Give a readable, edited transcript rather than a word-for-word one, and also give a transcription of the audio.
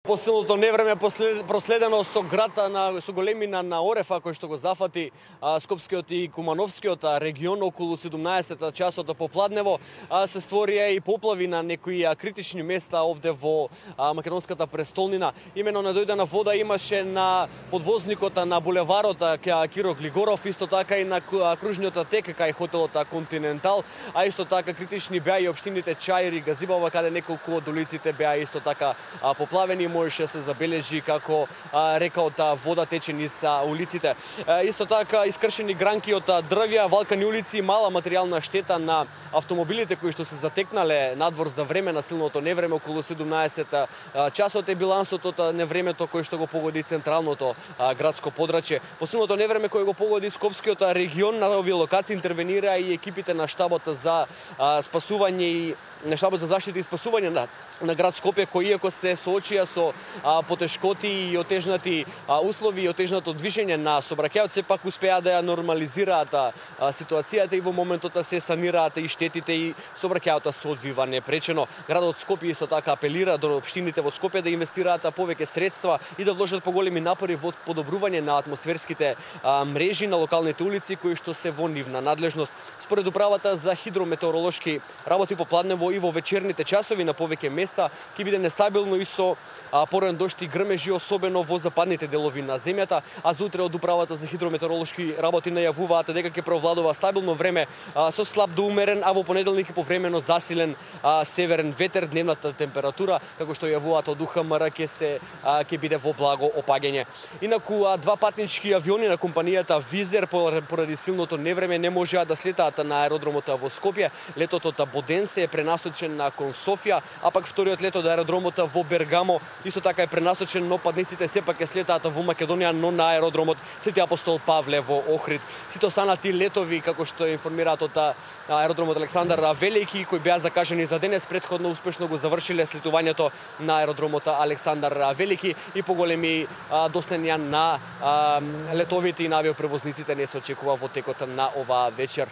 Посилното невреме проследено со со големина на орефа кој што го зафати Скопскиот и Кумановскиот регион околу 17 часот попладнево, се створија и поплави на некои критични места овде во македонската престолнина. Имено недојдена вода имаше на подвозникот на булеварот Киро Глигоров, исто така и на кружниот тек кај хотелот Континентал, а исто така критични беа и општините Чаир и Газибава, каде неколку од улиците беа исто така поплавени. Можеше да се забележи како река од вода тече низ улиците. Исто така искршени гранки од дрвја, валкани улици, мала материјална штета на автомобилите кои што се затекнале надвор за време на силното невреме околу 17 часот е билансот од невремето кој што го погоди централното градско подрачје. По силното невреме кој го погоди Скопскиот регион, на овие локации интервенира и екипите на штабот за спасување и на штабот за заштита и спасување на град Скопје, кои иако се соочија со потешкоти и отежнати услови и отежнато движење на сообраќајот, сепак успеа да ја нормализираат ситуацијата и во моментот се санираат и штетите и сообраќајот се одвива непречено. Градот Скопје исто така апелира до општините во Скопје да инвестираат повеќе средства и да вложат поголеми напори во подобрување на атмосферските мрежи на локалните улици кои што се во нивна надлежност. Според управата за хидрометеоролошки работи попладнево и во вечерните часови на повеќе места ќе биде нестабилно и со порен дожд и грмежи, особено во западните делови на земјата, а за утре од управата за хидрометеоролошки работи најавуваат дека ќе преовладува стабилно време со слаб до умерен, а во понеделник и повремено засилен северен ветер. Дневната температура, како што јавуваат од УХМР, ќе биде во благо опаѓање. Инаку два патнички авиони на компанијата Визер поради силното невреме не можеа да слетаат на аеродромот во Скопје. Летот од Боденсе е пренасочен кон Софија, а пак вториот лет од аеродромот во Бергамо исто така е пренасочен, но патниците сепак ќе слетаат во Македонија, но на аеродромот Свети апостол Павле во Охрид. Сите останати летови, како што информираат од аеродромот Александар Велики, кои беа закажани за денес, претходно успешно го завршиле слетувањето на аеродромот Александар Велики и поголеми доснења на летовите и на авиопревозниците не се очекува во текот на оваа вечер.